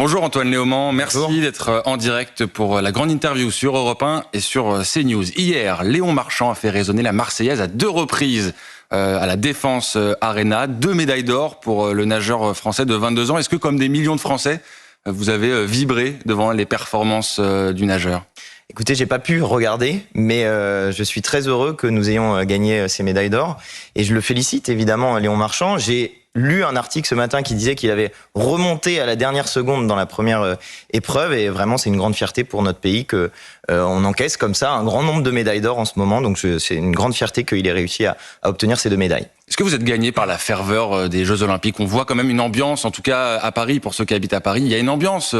Bonjour Antoine Léaumont, merci Bonjour. d'être en direct pour la grande interview sur Europe 1 et sur CNews. Hier, Léon Marchand a fait résonner la Marseillaise à 2 reprises à la Défense Arena. 2 médailles d'or pour le nageur français de 22 ans. Est-ce que, comme des millions de Français, vous avez vibré devant les performances du nageur ? Écoutez, j'ai pas pu regarder, mais je suis très heureux que nous ayons gagné ces médailles d'or. Et je le félicite évidemment, Léon Marchand. J'ai lu un article ce matin qui disait qu'il avait remonté à la dernière seconde dans la première épreuve. Et vraiment, c'est une grande fierté pour notre pays que on encaisse comme ça un grand nombre de médailles d'or en ce moment. Donc c'est une grande fierté qu'il ait réussi à obtenir ces 2 médailles. Est-ce que vous êtes gagné par la ferveur des Jeux Olympiques ? On voit quand même une ambiance, en tout cas à Paris, pour ceux qui habitent à Paris, il y a une ambiance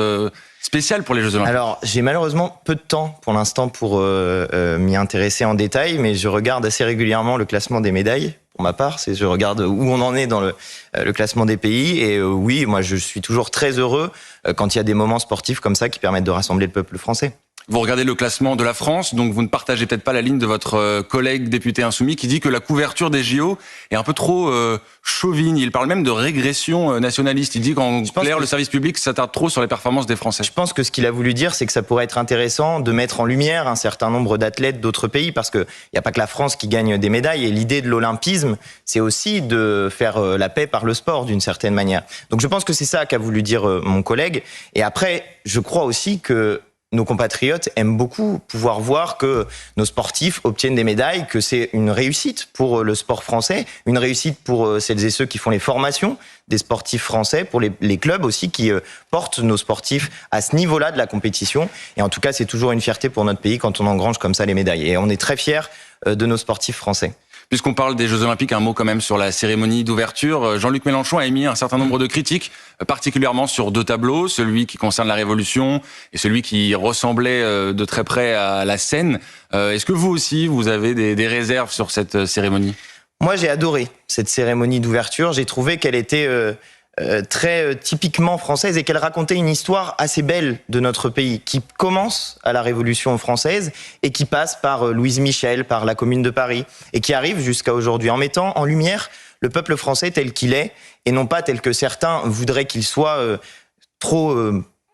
spéciale pour les Jeux Olympiques. Alors, j'ai malheureusement peu de temps pour l'instant pour m'y intéresser en détail, mais je regarde assez régulièrement le classement des médailles. Pour ma part, je regarde où on en est dans le classement des pays. Et oui, moi, je suis toujours très heureux quand il y a des moments sportifs comme ça qui permettent de rassembler le peuple français. Vous regardez le classement de la France, donc vous ne partagez peut-être pas la ligne de votre collègue député insoumis qui dit que la couverture des JO est un peu trop chauvine. Il parle même de régression nationaliste. Il dit qu'en clair, le service public s'attarde trop sur les performances des Français. Je pense que ce qu'il a voulu dire, c'est que ça pourrait être intéressant de mettre en lumière un certain nombre d'athlètes d'autres pays, parce qu'il n'y a pas que la France qui gagne des médailles. Et l'idée de l'olympisme, c'est aussi de faire la paix par le sport, d'une certaine manière. Donc je pense que c'est ça qu'a voulu dire mon collègue. Et après, je crois aussi que nos compatriotes aiment beaucoup pouvoir voir que nos sportifs obtiennent des médailles, que c'est une réussite pour le sport français, une réussite pour celles et ceux qui font les formations des sportifs français, pour les clubs aussi qui portent nos sportifs à ce niveau-là de la compétition. Et en tout cas, c'est toujours une fierté pour notre pays quand on engrange comme ça les médailles. Et on est très fiers de nos sportifs français. Puisqu'on parle des Jeux Olympiques, un mot quand même sur la cérémonie d'ouverture. Jean-Luc Mélenchon a émis un certain nombre de critiques, particulièrement sur 2 tableaux, celui qui concerne la Révolution et celui qui ressemblait de très près à la scène. Est-ce que vous aussi, vous avez des réserves sur cette cérémonie ? Moi, j'ai adoré cette cérémonie d'ouverture. J'ai trouvé qu'elle était très typiquement française et qu'elle racontait une histoire assez belle de notre pays qui commence à la Révolution française et qui passe par Louise Michel, par la Commune de Paris et qui arrive jusqu'à aujourd'hui en mettant en lumière le peuple français tel qu'il est et non pas tel que certains voudraient qu'il soit trop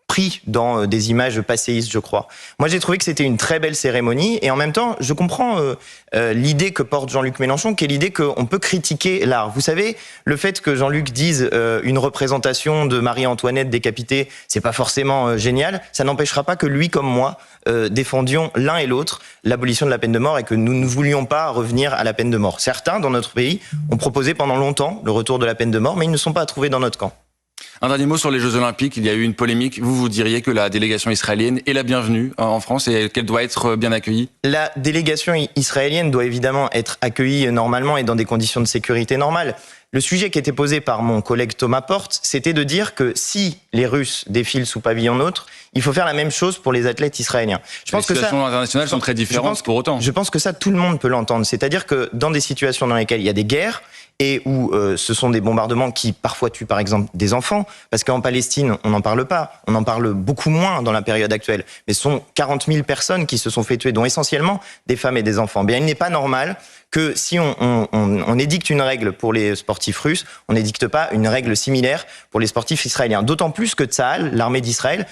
pris dans des images passéistes, je crois. Moi, j'ai trouvé que c'était une très belle cérémonie et en même temps, je comprends l'idée que porte Jean-Luc Mélenchon, qui est l'idée qu'on peut critiquer l'art. Vous savez, le fait que Jean-Luc dise une représentation de Marie-Antoinette décapitée, c'est pas forcément génial, ça n'empêchera pas que lui comme moi défendions l'un et l'autre l'abolition de la peine de mort et que nous ne voulions pas revenir à la peine de mort. Certains, dans notre pays, ont proposé pendant longtemps le retour de la peine de mort, mais ils ne sont pas trouvés dans notre camp. Un dernier mot sur les Jeux Olympiques. Il y a eu une polémique. Vous diriez que la délégation israélienne est la bienvenue en France et qu'elle doit être bien accueillie ? La délégation israélienne doit évidemment être accueillie normalement et dans des conditions de sécurité normales. Le sujet qui était posé par mon collègue Thomas Porte, c'était de dire que si les Russes défilent sous pavillon neutre, il faut faire la même chose pour les athlètes israéliens. Je pense que les situations internationales sont très différentes pour autant. Je pense que ça, tout le monde peut l'entendre. C'est-à-dire que dans des situations dans lesquelles il y a des guerres, et où ce sont des bombardements qui parfois tuent par exemple des enfants, parce qu'en Palestine, on n'en parle pas, on en parle beaucoup moins dans la période actuelle, mais ce sont 40 000 personnes qui se sont fait tuer, dont essentiellement des femmes et des enfants. Bien, il n'est pas normal que si on édicte une règle pour les sportifs russes, on n'édicte pas une règle similaire pour les sportifs israéliens. D'autant plus que Tsahal, l'armée d'Israël,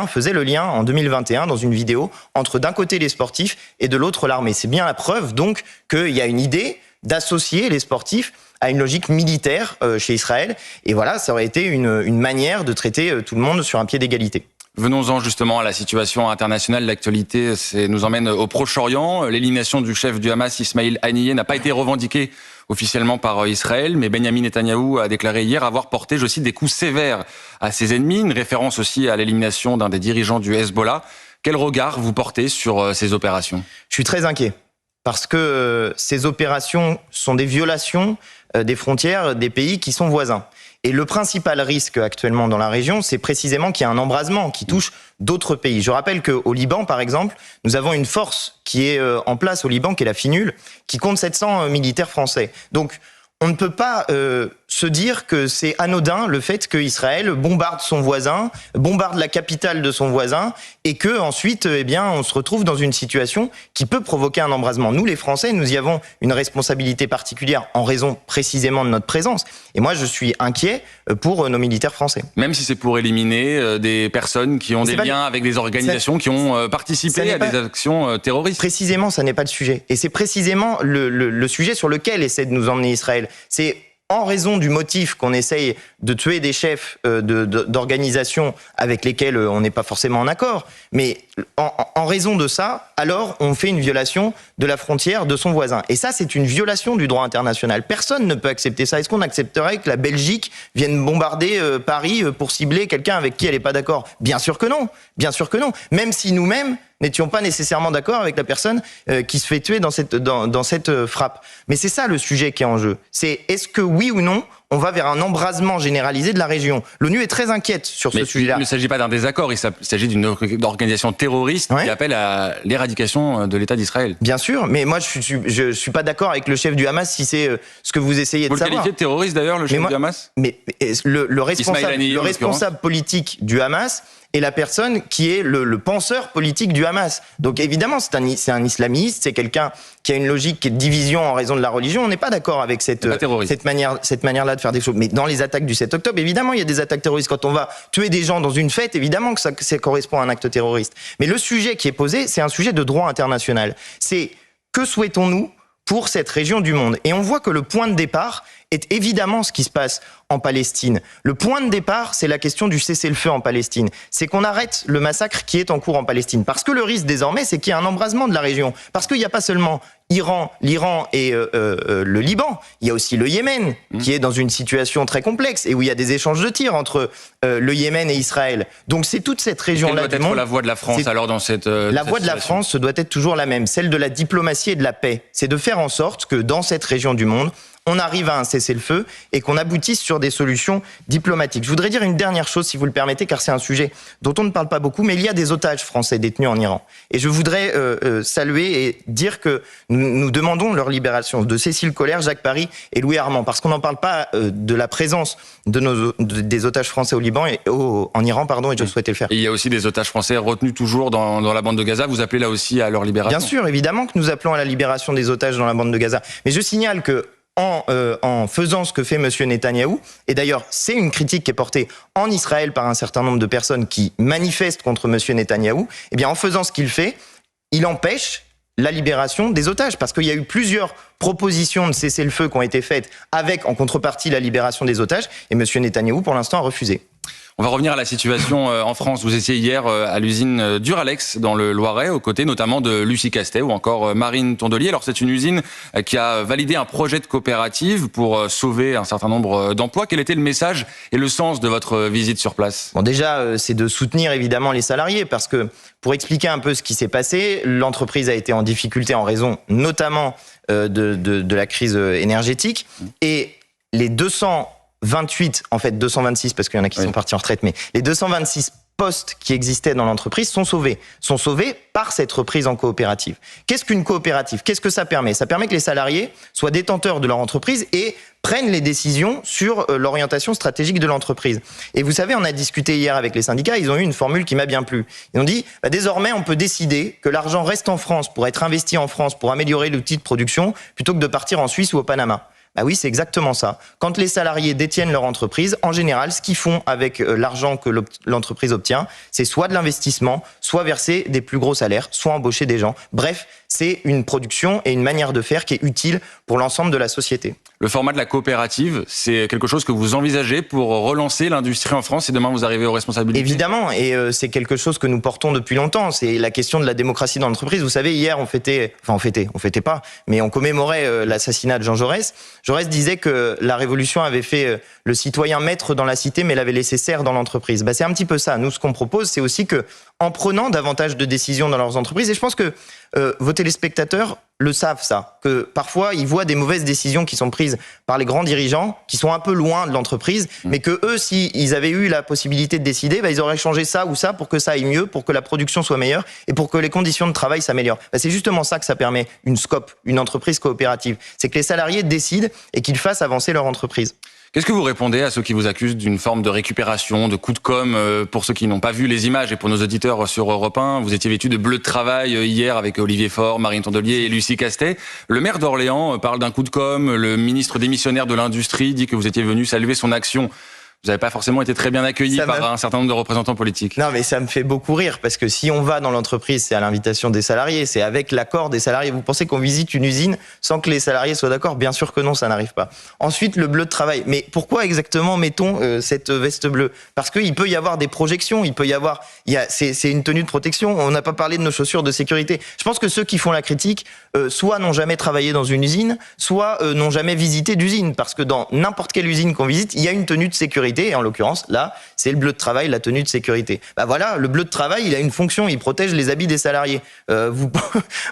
faisait le lien en 2021 dans une vidéo entre d'un côté les sportifs et de l'autre l'armée. C'est bien la preuve donc qu'il y a une idée d'associer les sportifs à une logique militaire chez Israël. Et voilà, ça aurait été une manière de traiter tout le monde sur un pied d'égalité. Venons-en justement à la situation internationale. L'actualité nous emmène au Proche-Orient. L'élimination du chef du Hamas, Ismail Haniyeh, n'a pas été revendiquée officiellement par Israël, mais Benyamin Netanyahou a déclaré hier avoir porté, je cite, des coups sévères à ses ennemis, une référence aussi à l'élimination d'un des dirigeants du Hezbollah. Quel regard vous portez sur ces opérations ? Je suis très inquiet, parce que ces opérations sont des violations des frontières des pays qui sont voisins. Et le principal risque actuellement dans la région, c'est précisément qu'il y a un embrasement qui touche d'autres pays. Je rappelle qu'au Liban, par exemple, nous avons une force qui est en place au Liban, qui est la FINUL, qui compte 700 militaires français. Donc, on ne peut pas se dire que c'est anodin le fait qu'Israël bombarde son voisin, bombarde la capitale de son voisin, et que ensuite, eh bien, on se retrouve dans une situation qui peut provoquer un embrasement. Nous, les Français, nous y avons une responsabilité particulière en raison précisément de notre présence. Et moi, je suis inquiet pour nos militaires français. Même si c'est pour éliminer des personnes qui ont des liens avec des organisations qui ont participé à des actions terroristes. Précisément, ça n'est pas le sujet. Et c'est précisément le sujet sur lequel essaie de nous emmener Israël. C'est en raison du motif qu'on essaye de tuer des chefs d'organisations avec lesquels on n'est pas forcément en accord, mais en raison de ça, alors on fait une violation de la frontière de son voisin. Et ça, c'est une violation du droit international. Personne ne peut accepter ça. Est-ce qu'on accepterait que la Belgique vienne bombarder Paris pour cibler quelqu'un avec qui elle n'est pas d'accord? Bien sûr que non. Bien sûr que non. Même si nous-mêmes n'étions pas nécessairement d'accord avec la personne qui se fait tuer dans cette frappe. Mais c'est ça le sujet qui est en jeu. C'est est-ce que oui ou non, on va vers un embrasement généralisé de la région. L'ONU est très inquiète sur ce sujet-là. Il ne s'agit pas d'un désaccord, il s'agit d'une organisation terroriste qui appelle à l'éradication de l'État d'Israël. Bien sûr, mais moi je suis pas d'accord avec le chef du Hamas si c'est ce que vous essayez de savoir. Vous le qualifiez de terroriste d'ailleurs, le chef du Hamas? Mais le responsable politique du Hamas est la personne qui est le penseur politique du Hamas. Donc évidemment, c'est un islamiste, c'est quelqu'un qui a une logique de division en raison de la religion. On n'est pas d'accord avec cette manière-là de faire des choses. Mais dans les attaques du 7 octobre, évidemment, il y a des attaques terroristes. Quand on va tuer des gens dans une fête, évidemment que ça correspond à un acte terroriste. Mais le sujet qui est posé, c'est un sujet de droit international. C'est que souhaitons-nous pour cette région du monde? Et on voit que le point de départ est évidemment ce qui se passe en Palestine. Le point de départ, c'est la question du cessez-le-feu en Palestine. C'est qu'on arrête le massacre qui est en cours en Palestine. Parce que le risque désormais, c'est qu'il y a un embrasement de la région. Parce qu'il n'y a pas seulement l'Iran et le Liban, il y a aussi le Yémen, qui est dans une situation très complexe et où il y a des échanges de tirs entre le Yémen et Israël. Donc c'est toute cette région-là du monde. Quelle doit être la voix de la France alors dans cette La voix de la France, ce doit être toujours la même, celle de la diplomatie et de la paix. C'est de faire en sorte que dans cette région du monde, on arrive à un cessez-le-feu et qu'on aboutisse sur des solutions diplomatiques. Je voudrais dire une dernière chose, si vous le permettez, car c'est un sujet dont on ne parle pas beaucoup, mais il y a des otages français détenus en Iran. Et je voudrais saluer et dire que nous demandons leur libération de Cécile Collère, Jacques Paris et Louis Armand, parce qu'on n'en parle pas de la présence des otages français au Liban et en Iran, et je souhaitais le faire. Et il y a aussi des otages français retenus toujours dans la bande de Gaza. Vous appelez là aussi à leur libération? Bien sûr, évidemment que nous appelons à la libération des otages dans la bande de Gaza. Mais je signale que en faisant ce que fait M. Netanyahou, et d'ailleurs c'est une critique qui est portée en Israël par un certain nombre de personnes qui manifestent contre M. Netanyahou, eh bien en faisant ce qu'il fait, il empêche la libération des otages, parce qu'il y a eu plusieurs propositions de cessez-le-feu qui ont été faites avec en contrepartie la libération des otages, et M. Netanyahou pour l'instant a refusé. On va revenir à la situation en France. Vous étiez hier à l'usine Duralex dans le Loiret, aux côtés notamment de Lucie Castet ou encore Marine Tondelier. Alors c'est une usine qui a validé un projet de coopérative pour sauver un certain nombre d'emplois. Quel était le message et le sens de votre visite sur place? Bon, déjà, c'est de soutenir évidemment les salariés, parce que pour expliquer un peu ce qui s'est passé, l'entreprise a été en difficulté en raison notamment de la crise énergétique, et les 226 parce qu'il y en a qui sont partis en retraite, mais les 226 postes qui existaient dans l'entreprise sont sauvés par cette reprise en coopérative. Qu'est-ce qu'une coopérative? Qu'est-ce que ça permet? Ça permet que les salariés soient détenteurs de leur entreprise et prennent les décisions sur l'orientation stratégique de l'entreprise. Et vous savez, on a discuté hier avec les syndicats, ils ont eu une formule qui m'a bien plu. Ils ont dit, désormais on peut décider que l'argent reste en France pour être investi en France, pour améliorer l'outil de production, plutôt que de partir en Suisse ou au Panama. Bah oui, c'est exactement ça. Quand les salariés détiennent leur entreprise, en général, ce qu'ils font avec l'argent que l'entreprise obtient, c'est soit de l'investissement, soit verser des plus gros salaires, soit embaucher des gens. Bref, c'est une production et une manière de faire qui est utile pour l'ensemble de la société. Le format de la coopérative, c'est quelque chose que vous envisagez pour relancer l'industrie en France, et demain vous arrivez aux responsabilités? Évidemment, et c'est quelque chose que nous portons depuis longtemps. C'est la question de la démocratie dans l'entreprise. Vous savez, hier, on fêtait pas, mais on commémorait l'assassinat de Jean Jaurès. Jaurès disait que la Révolution avait fait le citoyen maître dans la cité, mais l'avait laissé serf dans l'entreprise. C'est un petit peu ça. Nous, ce qu'on propose, c'est aussi que, en prenant davantage de décisions dans leurs entreprises, et je pense que vos téléspectateurs le savent ça, que parfois ils voient des mauvaises décisions qui sont prises par les grands dirigeants, qui sont un peu loin de l'entreprise, mais que eux, s'ils avaient eu la possibilité de décider, ils auraient changé ça ou ça pour que ça aille mieux, pour que la production soit meilleure et pour que les conditions de travail s'améliorent. C'est justement ça que ça permet, une SCOP, une entreprise coopérative. C'est que les salariés décident et qu'ils fassent avancer leur entreprise. Qu'est-ce que vous répondez à ceux qui vous accusent d'une forme de récupération, de coup de com'? Pour ceux qui n'ont pas vu les images et pour nos auditeurs sur Europe 1, vous étiez vêtus de bleu de travail hier avec Olivier Faure, Marine Tondelier et Lucie Castet. Le maire d'Orléans parle d'un coup de com', le ministre démissionnaire de l'Industrie dit que vous étiez venu saluer son action. Vous n'avez pas forcément été très bien accueilli par un certain nombre de représentants politiques. Non, mais ça me fait beaucoup rire, parce que si on va dans l'entreprise, c'est à l'invitation des salariés, c'est avec l'accord des salariés. Vous pensez qu'on visite une usine sans que les salariés soient d'accord? Bien sûr que non, ça n'arrive pas. Ensuite, le bleu de travail. Mais pourquoi exactement mettons cette veste bleue? Parce qu'il peut y avoir des projections, c'est une tenue de protection. On n'a pas parlé de nos chaussures de sécurité. Je pense que ceux qui font la critique, soit n'ont jamais travaillé dans une usine, soit n'ont jamais visité d'usine, parce que dans n'importe quelle usine qu'on visite, il y a une tenue de sécurité. Et en l'occurrence, là, c'est le bleu de travail, la tenue de sécurité. Bah voilà, le bleu de travail, il a une fonction, il protège les habits des salariés.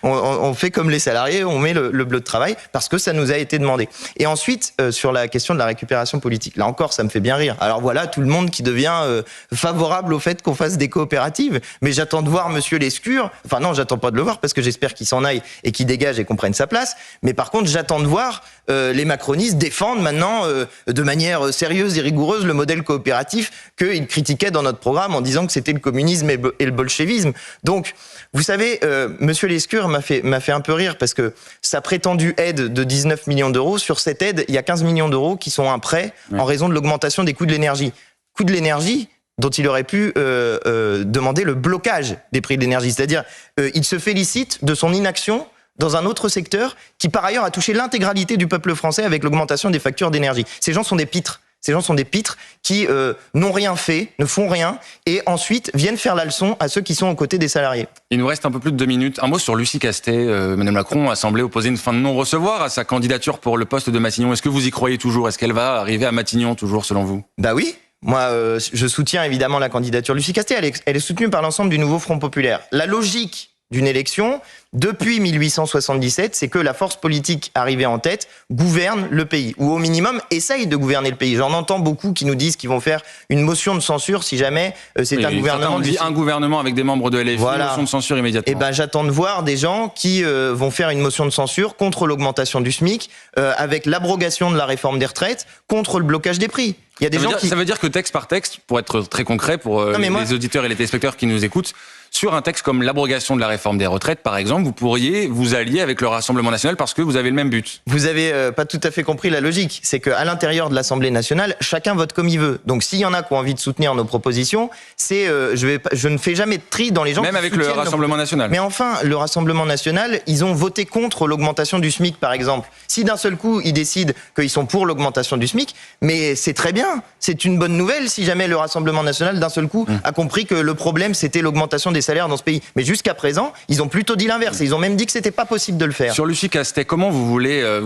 On fait comme les salariés, on met le bleu de travail parce que ça nous a été demandé. Et ensuite, sur la question de la récupération politique, là encore, ça me fait bien rire. Alors voilà, tout le monde qui devient favorable au fait qu'on fasse des coopératives. Mais j'attends de voir Monsieur Lescure. Enfin non, j'attends pas de le voir parce que j'espère qu'il s'en aille et qu'il dégage et qu'on prenne sa place. Mais par contre, j'attends de voir les macronistes défendent maintenant de manière sérieuse et rigoureuse le modèle coopératif qu'ils critiquaient dans notre programme en disant que c'était le communisme et le bolchevisme. Donc, vous savez, Monsieur Lescure m'a fait un peu rire parce que sa prétendue aide de 19 millions d'euros, sur cette aide, il y a 15 millions d'euros qui sont un prêt en raison de l'augmentation des coûts de l'énergie. Coût de l'énergie dont il aurait pu demander le blocage des prix de l'énergie. C'est-à-dire, il se félicite de son inaction dans un autre secteur qui, par ailleurs, a touché l'intégralité du peuple français avec l'augmentation des factures d'énergie. Ces gens sont des pitres. Ces gens sont des pitres qui n'ont rien fait, ne font rien, et ensuite viennent faire la leçon à ceux qui sont aux côtés des salariés. Il nous reste un peu plus de 2 minutes. Un mot sur Lucie Castet. Madame Macron a semblé opposer une fin de non-recevoir à sa candidature pour le poste de Matignon. Est-ce que vous y croyez toujours? Est-ce qu'elle va arriver à Matignon toujours, selon vous? Bah oui. Moi, je soutiens évidemment la candidature de Lucie Castet. Elle est soutenue par l'ensemble du nouveau Front populaire. La logique d'une élection, depuis 1877, c'est que la force politique arrivée en tête gouverne le pays, ou au minimum essaye de gouverner le pays. J'en entends beaucoup qui nous disent qu'ils vont faire une motion de censure si jamais c'est un gouvernement. On dit un gouvernement avec des membres de LFI, voilà. Motion de censure immédiatement. Et ben j'attends de voir des gens qui vont faire une motion de censure contre l'augmentation du SMIC, avec l'abrogation de la réforme des retraites, contre le blocage des prix. Il y a des Ça veut dire que texte par texte, pour être très concret pour les auditeurs et les téléspectateurs qui nous écoutent, sur un texte comme l'abrogation de la réforme des retraites, par exemple, vous pourriez vous allier avec le Rassemblement national parce que vous avez le même but. Vous avez pas tout à fait compris la logique. C'est qu'à l'intérieur de l'Assemblée nationale, chacun vote comme il veut. Donc s'il y en a qui ont envie de soutenir nos propositions, je ne fais jamais de tri dans les gens. Même avec le Rassemblement national. Mais enfin, le Rassemblement national, ils ont voté contre l'augmentation du SMIC, par exemple. Si d'un seul coup, ils décident qu'ils sont pour l'augmentation du SMIC, mais c'est très bien. C'est une bonne nouvelle si jamais le Rassemblement national, d'un seul coup, a compris que le problème, c'était l'augmentation des salaires dans ce pays. Mais jusqu'à présent, ils ont plutôt dit l'inverse. Ils ont même dit que c'était pas possible de le faire. Sur Lucie Castet, comment vous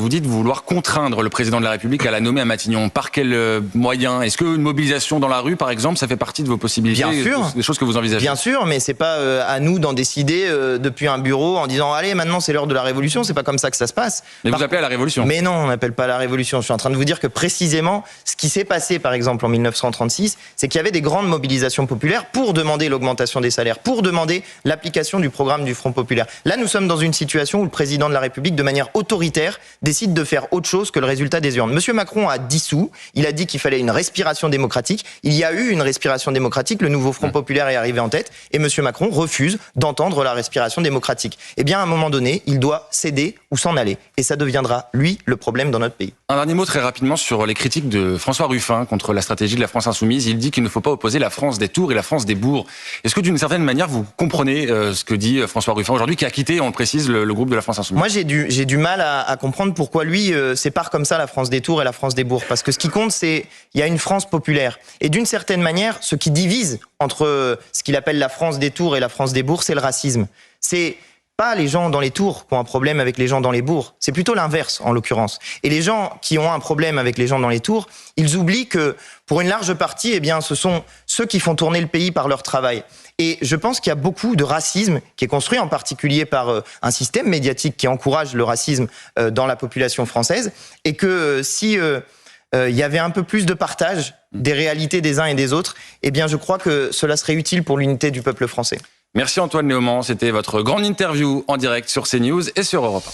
dites vouloir contraindre le président de la République à la nommer à Matignon? Par quels moyens? Est-ce qu'une mobilisation dans la rue, par exemple, ça fait partie de vos possibilités? Bien sûr. Des choses que vous envisagez? Bien sûr, mais c'est pas à nous d'en décider depuis un bureau en disant allez, maintenant c'est l'heure de la révolution. C'est pas comme ça que ça se passe. Mais vous appelez à la révolution? Mais non, on n'appelle pas à la révolution. Je suis en train de vous dire que précisément, ce qui s'est passé, par exemple, en 1936, c'est qu'il y avait des grandes mobilisations populaires pour demander l'augmentation des salaires, pour demander l'application du programme du Front populaire. Là, nous sommes dans une situation où le président de la République, de manière autoritaire, décide de faire autre chose que le résultat des urnes. Monsieur Macron a dissous, il a dit qu'il fallait une respiration démocratique. Il y a eu une respiration démocratique, le nouveau Front populaire est arrivé en tête, et Monsieur Macron refuse d'entendre la respiration démocratique. Eh bien, à un moment donné, il doit céder ou s'en aller. Et ça deviendra, lui, le problème dans notre pays. Un dernier mot très rapidement sur les critiques de François Ruffin contre la stratégie de la France insoumise. Il dit qu'il ne faut pas opposer la France des tours et la France des bourgs. Est-ce que d'une certaine manière, vous comprenez ce que dit François Ruffin aujourd'hui, qui a quitté, on le précise, le groupe de la France insoumise? Moi, j'ai du mal à comprendre pourquoi lui sépare comme ça la France des tours et la France des bourgs. Parce que ce qui compte, c'est il y a une France populaire. Et d'une certaine manière, ce qui divise entre ce qu'il appelle la France des tours et la France des bourgs, c'est le racisme. C'est pas les gens dans les tours qui ont un problème avec les gens dans les bourgs. C'est plutôt l'inverse, en l'occurrence. Et les gens qui ont un problème avec les gens dans les tours, ils oublient que, pour une large partie, eh bien, ce sont ceux qui font tourner le pays par leur travail. Et je pense qu'il y a beaucoup de racisme qui est construit en particulier par un système médiatique qui encourage le racisme dans la population française. Et que si il y avait un peu plus de partage des réalités des uns et des autres, eh bien, je crois que cela serait utile pour l'unité du peuple français. Merci Antoine Léaumont, c'était votre grande interview en direct sur CNews et sur Europe 1.